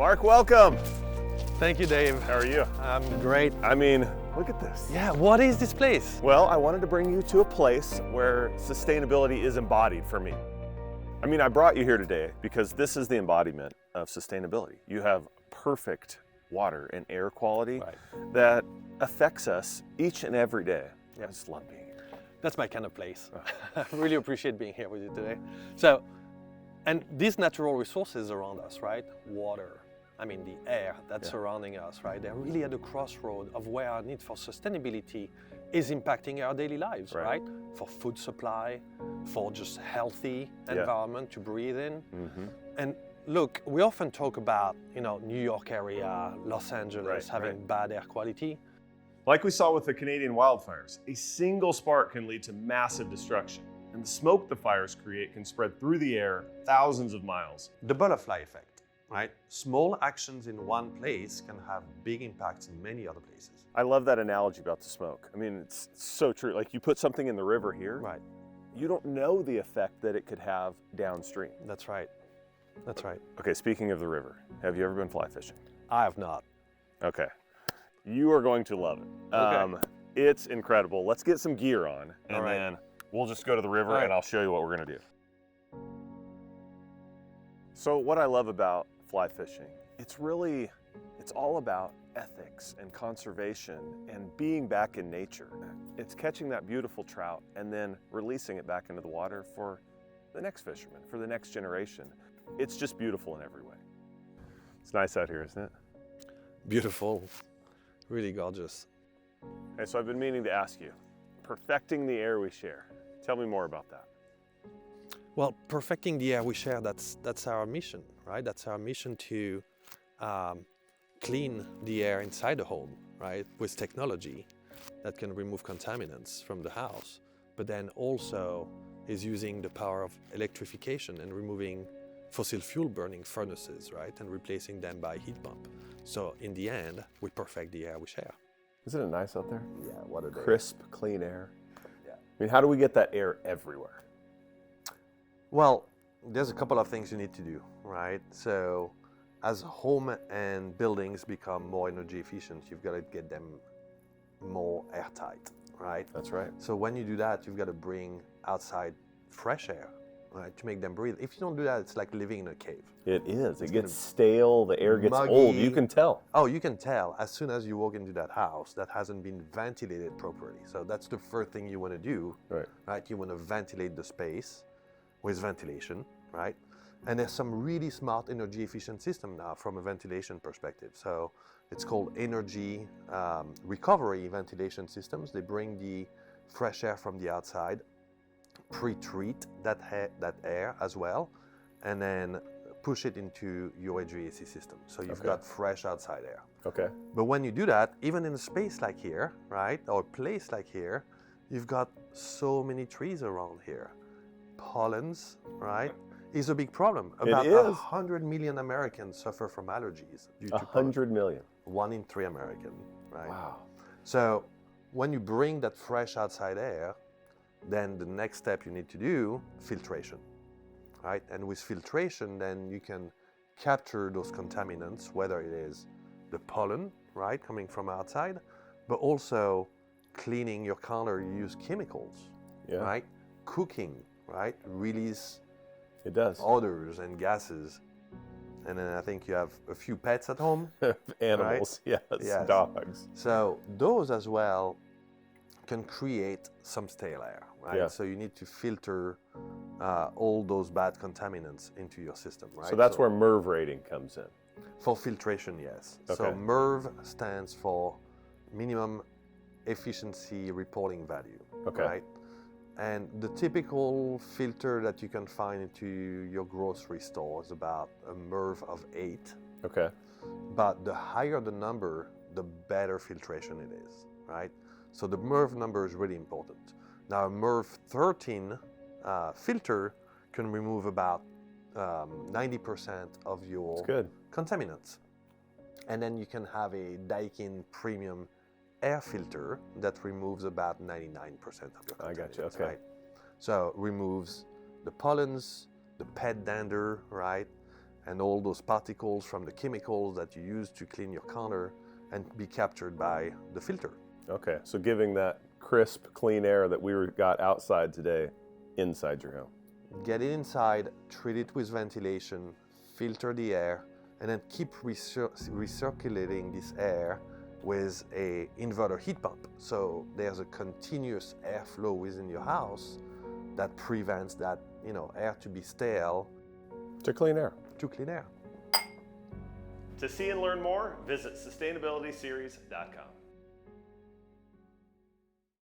Marc, welcome. Thank you, Dave. How are you? I'm great. I mean, look at this. Yeah, what is this place? Well, I wanted to bring you to a place where sustainability is embodied for me. I mean, I brought you here today because this is the embodiment of sustainability. You have perfect water and air quality that affects us each and every day. I just love being here. That's my kind of place. I really appreciate being here with you today. So, and these natural resources around us, right? Water, I mean the air that's surrounding us, right? They're really at the crossroad of where our need for sustainability is impacting our daily lives, right? For food supply, for just healthy environment to breathe in. And look, we often talk about, New York area, Los Angeles having bad air quality. Like we saw with the Canadian wildfires, a single spark can lead to massive destruction. And the smoke the fires create can spread through the air thousands of miles. The butterfly effect, right? Small actions in one place can have big impacts in many other places. I love that analogy about the smoke. I mean, it's so true. Like you put something in the river here, you don't know the effect that it could have downstream. That's right. That's right. Okay, speaking of the river, have you ever been fly fishing? I have not. Okay. You are going to love it. Okay. It's incredible. Let's get some gear on and then we'll just go to the river and I'll show you what we're gonna do. So what I love about fly fishing, it's all about ethics and conservation and being back in nature. It's catching that beautiful trout and then releasing it back into the water for the next fisherman, for the next generation. It's just beautiful in every way. It's nice out here, isn't it? Beautiful, really gorgeous. Okay, so I've been meaning to ask you, perfecting the air we share. Tell me more about that. Well, perfecting the air we share, that's our mission, right? That's our mission to clean the air inside the home, right? With technology that can remove contaminants from the house, but then also is using the power of electrification and removing fossil fuel burning furnaces, right? And replacing them by heat pump. So in the end, we perfect the air we share. Isn't it nice out there? Yeah, what a day. Crisp, clean air. Yeah. I mean, how do we get that air everywhere? Well, there's a couple of things you need to do, right? So as home and buildings become more energy efficient, you've got to get them more airtight, right? That's right. So when you do that, you've got to bring outside fresh air, right, to make them breathe. If you don't do that, it's like living in a cave. It is. It gets stale, the air gets old. You can tell. Oh, you can tell as soon as you walk into that house that hasn't been ventilated properly. So that's the first thing you want to do, right? You want to ventilate the space with ventilation, right? And there's some really smart energy efficient system now from a ventilation perspective. So it's called energy recovery ventilation systems. They bring the fresh air from the outside, pre-treat that air as well, and then push it into your HVAC system. So you've got fresh outside air. Okay. But when you do that, even in a space like here, right, or a place like here, you've got so many trees around here. Pollens, right, is a big problem. About 100 million Americans suffer from allergies due to 100 million. 1 in 3 Americans, right? Wow. So when you bring that fresh outside air, then the next step you need to do, filtration, right? And with filtration, then you can capture those contaminants, whether it is the pollen, right, coming from outside, but also cleaning your counter, you use chemicals, right? Cooking, right? Release odors and gases. And then I think you have a few pets at home. Animals, right? yes, dogs. So those as well can create some stale air, right? Yeah. So you need to filter all those bad contaminants into your system, right? So that's where MERV rating comes in. For filtration, yes. Okay. So MERV stands for Minimum Efficiency Reporting Value, right? And the typical filter that you can find into your grocery store is about a MERV of 8. Okay. But the higher the number, the better filtration it is, right? So the MERV number is really important. Now a MERV 13 filter can remove about 90% of your contaminants. And then you can have a Daikin Premium air filter that removes about 99% of your contaminants. I got you, okay. Right? So removes the pollens, the pet dander, right? and all those particles from the chemicals that you use to clean your counter and be captured by the filter. Okay, so giving that crisp, clean air that got outside today inside your home. Get it inside, treat it with ventilation, filter the air, and then keep recirculating this air with a inverter heat pump. So there's a continuous airflow within your house that prevents that, air to be stale. To clean air. To clean air. To see and learn more, visit sustainabilityseries.com.